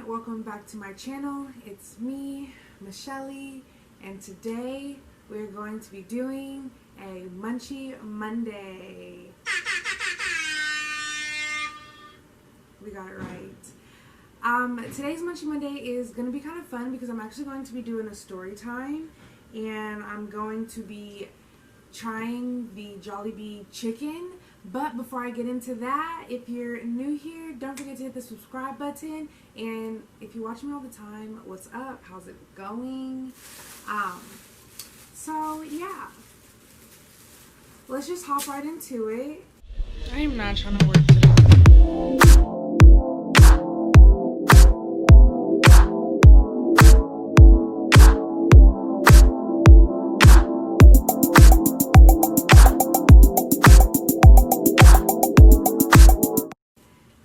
welcome back to my channel. It's me, Michelle, and today we're going to be doing a Munchie Monday. We got it right. Today's Munchie Monday is going to be kind of fun because I'm actually going to be doing a story time, and I'm going to be trying the Jollibee Chicken. But before I get into that, if you're new here, don't forget to hit the subscribe button. And if you watch me all the time, what's up? How's it going? So yeah, let's just hop right into it. I am not trying to work today.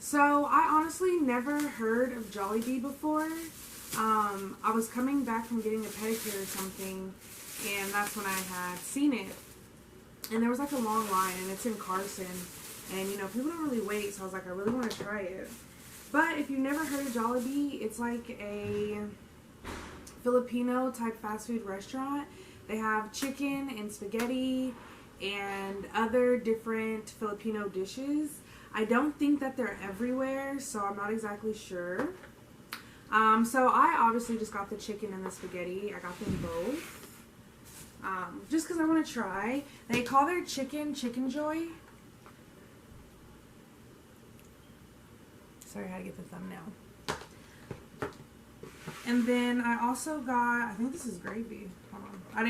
So, I honestly never heard of Jollibee before. I was coming back from getting a pedicure or something, and that's when I had seen it. And there was like a long line, and it's in Carson. And, you know, people don't really wait, so I was like, I really want to try it. But if you've never heard of Jollibee, it's like a Filipino type fast food restaurant. They have chicken and spaghetti and other different Filipino dishes. I don't think that they're everywhere, so I'm not exactly sure. So I obviously just got the chicken and the spaghetti. I got them both. Just because I want to try. They call their chicken Chicken Joy. Sorry, I had to get the thumbnail. And then I also got, I think this is gravy. Hold on. I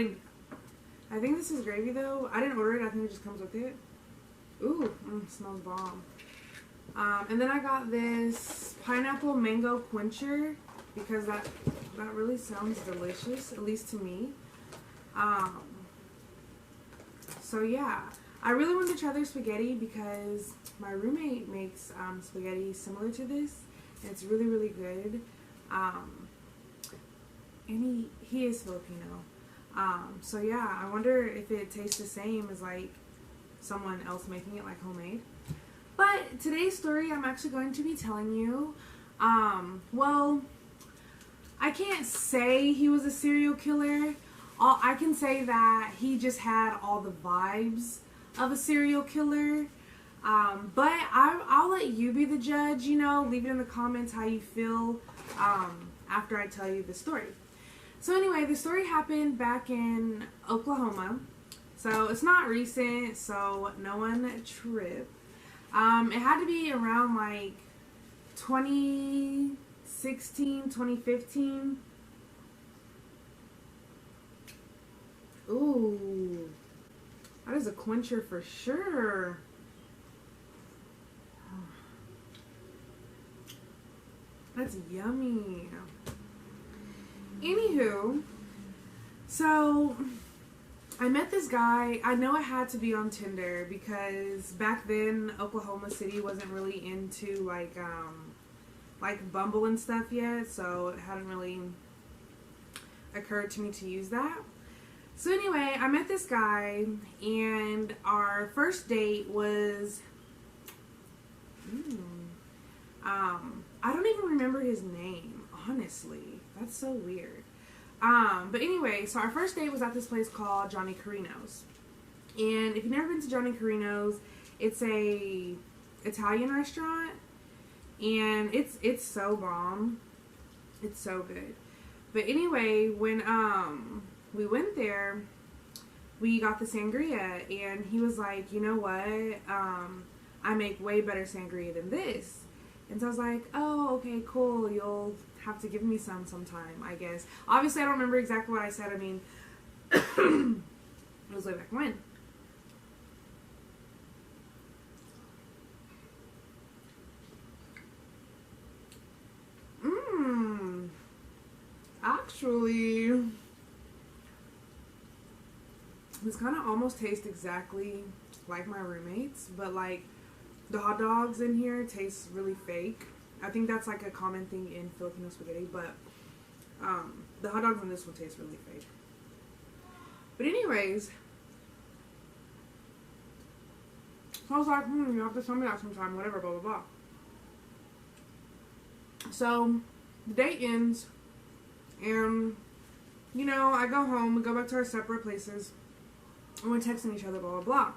think this is gravy though. I didn't order it. I think it just comes with it. Ooh, smells bomb. And then I got this pineapple mango quencher because that really sounds delicious, at least to me. So yeah, I really wanted to try their spaghetti because my roommate makes spaghetti similar to this, and it's really, really good. And he is Filipino. So yeah, I wonder if it tastes the same as like someone else making it like homemade. But today's story I'm actually going to be telling you, well, I can't say he was a serial killer. I can say that he just had all the vibes of a serial killer. But I'll let you be the judge, you know, leave it in the comments how you feel after I tell you the story. So anyway, the story happened back in Oklahoma. So it's not recent, so no one trip. It had to be around like 2016, 2015. Ooh, that is a quencher for sure. That's yummy. Anywho, so I met this guy. I know it had to be on Tinder because back then Oklahoma City wasn't really into like Bumble and stuff yet, so it hadn't really occurred to me to use that. So anyway, I met this guy, and our first date was I don't even remember his name, honestly. That's so weird. But anyway, so our first date was at this place called Johnny Carino's. And if you've never been to Johnny Carino's, it's a Italian restaurant. And it's so bomb. It's so good. But anyway, when we went there, we got the sangria, and he was like, you know what? I make way better sangria than this. And so I was like, oh, okay, cool. You'll have to give me some sometime, I guess. Obviously, I don't remember exactly what I said. I mean, it was way back when. Actually, this kind of almost tastes exactly like my roommate's, but like the hot dogs in here taste really fake. I think that's like a common thing in Filipino spaghetti, but the hot dogs on this one taste really fake. But anyways, so I was like, you have to tell me that sometime, whatever, blah, blah, blah. So the day ends, and, you know, I go home, we go back to our separate places, and we're texting each other, blah, blah, blah.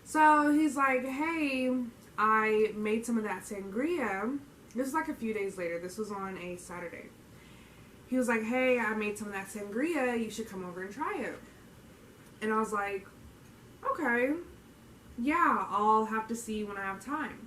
So he's like, hey, I made some of that sangria. This was like a few days later. This was on a Saturday. He was like, hey, I made some of that sangria. You should come over and try it. And I was like, okay. Yeah, I'll have to see when I have time.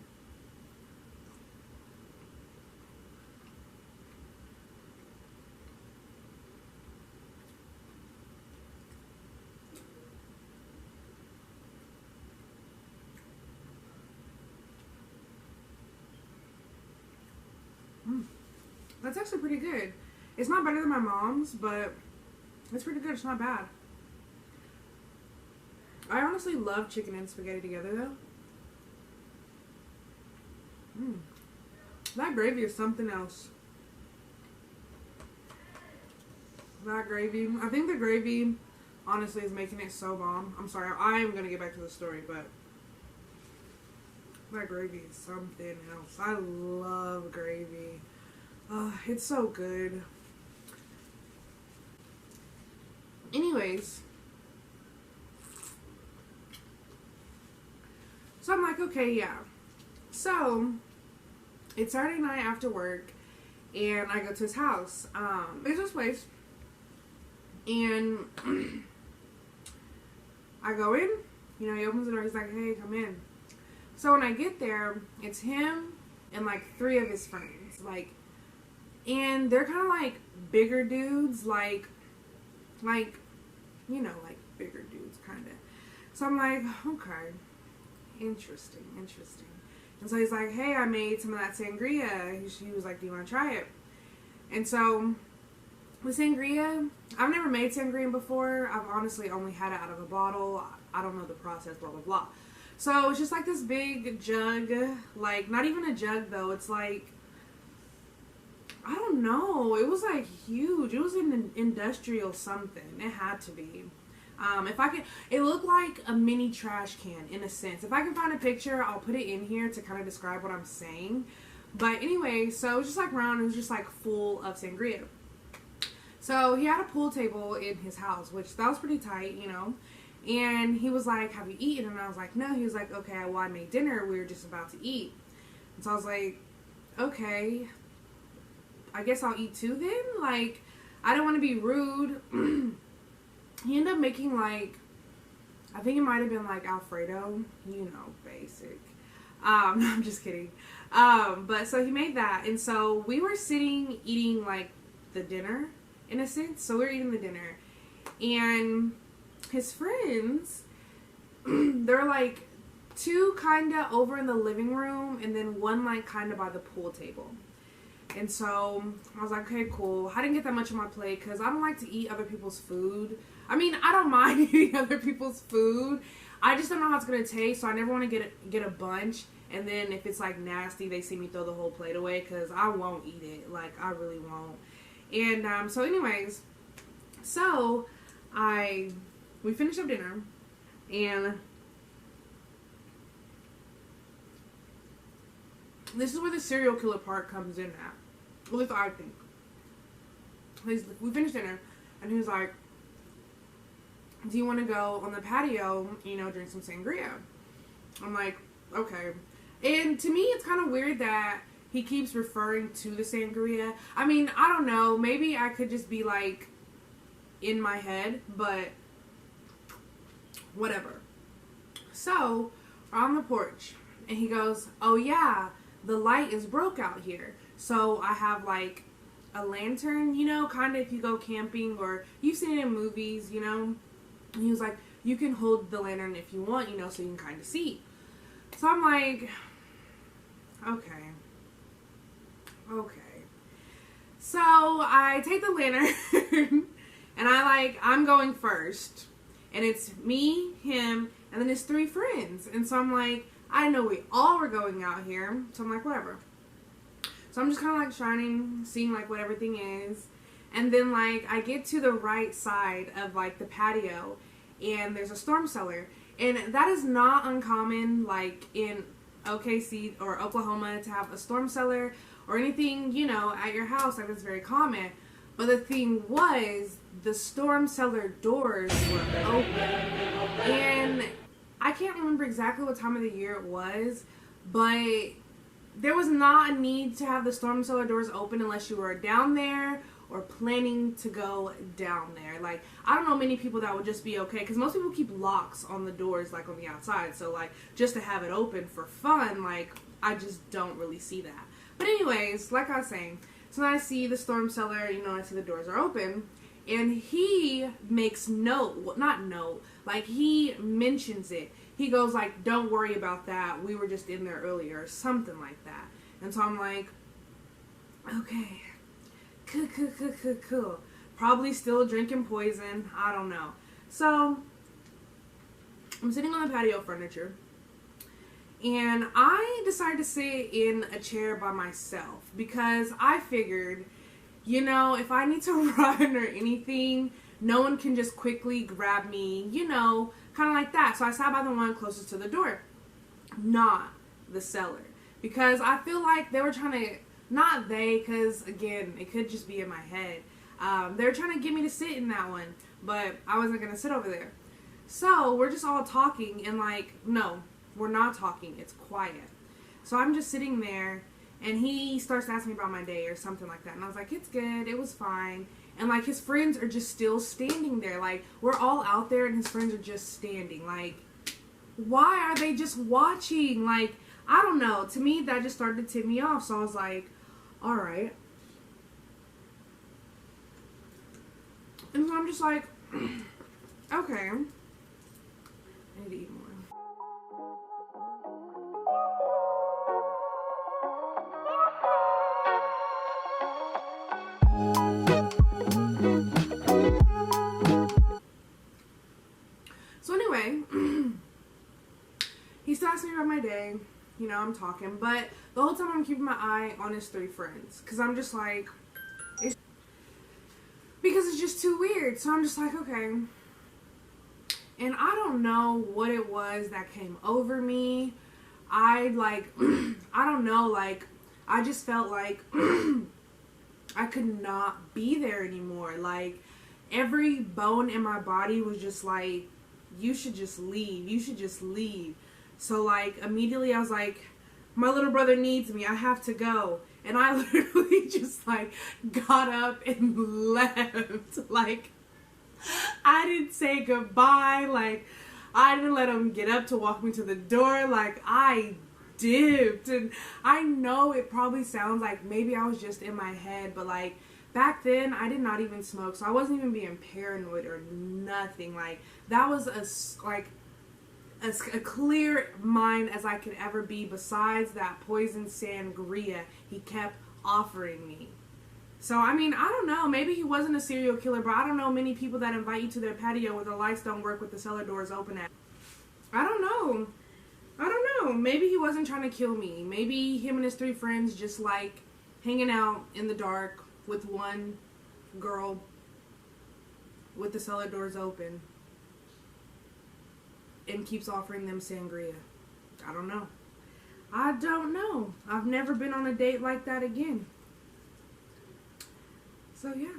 That's actually pretty good. It's not better than my mom's, but it's pretty good. It's not bad. I honestly love chicken and spaghetti together, though. That gravy is something else. That gravy. I think the gravy, honestly, is making it so bomb. I'm sorry. I am going to get back to the story, but that gravy is something else. I love gravy. It's so good. Anyways, so I'm like, okay, yeah. So it's Saturday night after work, and I go to his house. It's his place, and I go in. You know, he opens the door. He's like, hey, come in. So when I get there, it's him and like 3 of his friends, like. And they're kind of like bigger dudes, like, you know, like bigger dudes, kind of. So I'm like, okay, interesting. And so he's like, hey, I made some of that sangria. He was like, do you want to try it? And so with sangria, I've never made sangria before. I've honestly only had it out of a bottle. I don't know the process, blah, blah, blah. So it's just like this big jug, like, not even a jug though. It's like, I don't know. It was like huge. It was an industrial something. It had to be. If I could, it looked like a mini trash can in a sense. If I can find a picture, I'll put it in here to kind of describe what I'm saying. But anyway, so it was just like round. It was just like full of sangria. So he had a pool table in his house, which that was pretty tight, you know. And he was like, have you eaten? And I was like, no. He was like, okay, well, I made dinner. We were just about to eat. And so I was like, okay, I guess I'll eat too then. Like, I don't want to be rude. He ended up making like, I think it might have been like Alfredo, you know, basic. No, I'm just kidding. But so he made that. And so we were sitting eating like the dinner in a sense. So we were eating the dinner. And his friends, they're like 2 kind of over in the living room and then 1 like kind of by the pool table. And so I was like, okay, cool. I didn't get that much on my plate because I don't like to eat other people's food. I mean, I don't mind eating other people's food. I just don't know how it's going to taste, so I never want to get a bunch. And then if it's like nasty, they see me throw the whole plate away because I won't eat it. Like, I really won't. And so anyways, so we finished up dinner, and this is where the serial killer part comes in at. At least I think. We finished dinner, and he was like, do you want to go on the patio, you know, drink some sangria? I'm like, okay. And to me, it's kind of weird that he keeps referring to the sangria. I mean, I don't know. Maybe I could just be like in my head, but whatever. So, we're on the porch, and he goes, oh yeah, the light is broke out here. So I have like a lantern, you know, kind of if you go camping or you've seen it in movies, you know. And he was like, you can hold the lantern if you want, you know, so you can kind of see. So I'm like, okay. So I take the lantern and I'm going first. And it's me, him, and then his 3 friends. And so I'm like, I know we all were going out here. So I'm like, whatever. So I'm just kind of like shining, seeing like what everything is. And then like I get to the right side of like the patio, and there's a storm cellar. And that is not uncommon like in OKC or Oklahoma to have a storm cellar or anything, you know, at your house. Like, that's very common. But the thing was, the storm cellar doors were open. And I can't remember exactly what time of the year it was, but there was not a need to have the storm cellar doors open unless you were down there or planning to go down there. Like, I don't know many people that would just be okay, because most people keep locks on the doors, like on the outside. So, like, just to have it open for fun, like, I just don't really see that. But anyways, like I was saying, so then I see the storm cellar, you know, I see the doors are open, and he makes note, not note, like, he mentions it. He goes like, don't worry about that, we were just in there earlier, or something like that. And so I'm like, okay, cool. Probably still drinking poison, I don't know. So I'm sitting on the patio furniture, and I decided to sit in a chair by myself because I figured, you know, if I need to run or anything, no one can just quickly grab me, you know, kind of like that. So I sat by the one closest to the door, not the cellar, because I feel like they were trying to, not they, because again, it could just be in my head. They were trying to get me to sit in that one, but I wasn't going to sit over there. So we're just all talking, and like, no, we're not talking. It's quiet. So I'm just sitting there, and he starts to ask me about my day or something like that. And I was like, it's good. It was fine. And like, his friends are just still standing there. Like, we're all out there, and his friends are just standing. Like, why are they just watching? Like, I don't know. To me, that just started to tip me off. So I was like, all right. And so I'm just like, okay. I need to eat more. So anyway, he starts me about my day. You know, I'm talking. But the whole time I'm keeping my eye on his three friends. Because I'm just like, because it's just too weird. So I'm just like, okay. And I don't know what it was that came over me. I don't know, like, I just felt like I could not be there anymore. Like, every bone in my body was just like, you should just leave. You should just leave. So, like, immediately I was like, my little brother needs me. I have to go. And I literally just, like, got up and left. Like, I didn't say goodbye. Like, I didn't let him get up to walk me to the door. Like, I dipped. And I know it probably sounds like maybe I was just in my head, but like, back then I did not even smoke, so I wasn't even being paranoid or nothing. Like, that was as clear mind as I could ever be, besides that poison sangria he kept offering me. So, I mean, I don't know. Maybe he wasn't a serial killer, but I don't know many people that invite you to their patio where the lights don't work with the cellar doors open at. I don't know. Maybe he wasn't trying to kill me. Maybe him and his three friends just like hanging out in the dark with one girl with the cellar doors open and keeps offering them sangria. I don't know. I've never been on a date like that again. So, yeah.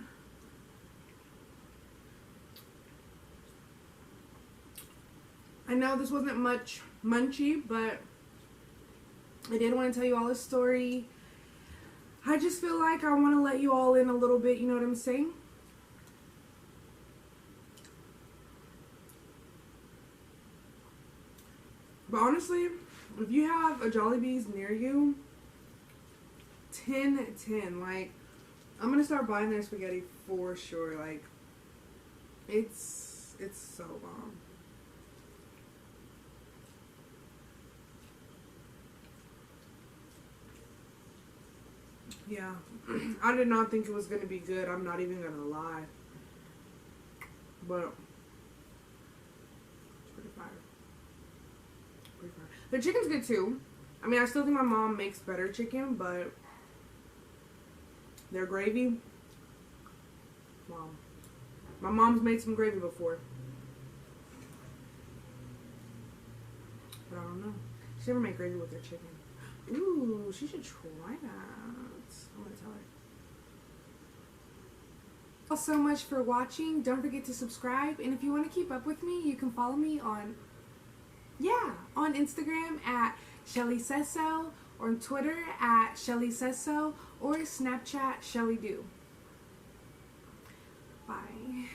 I know this wasn't much Munchie, but I did want to tell you all this story. I just feel like I want to let you all in a little bit, you know what I'm saying? But honestly, if you have a Jollibee's near you, 10/10. Like, I'm gonna start buying their spaghetti for sure. Like, it's so bomb. Yeah, I did not think it was gonna be good. I'm not even gonna lie, but it's pretty fire. Pretty fire. The chicken's good too. I mean, I still think my mom makes better chicken, but their gravy, wow. My mom's made some gravy before, but I don't know. She never made gravy with her chicken. Ooh, she should try that. I'm gonna tell her. Thank you so much for watching. Don't forget to subscribe, and if you want to keep up with me, you can follow me on Instagram at Shelly Says So, or on Twitter at Shelly Says So, or Snapchat Shelly Do. Bye.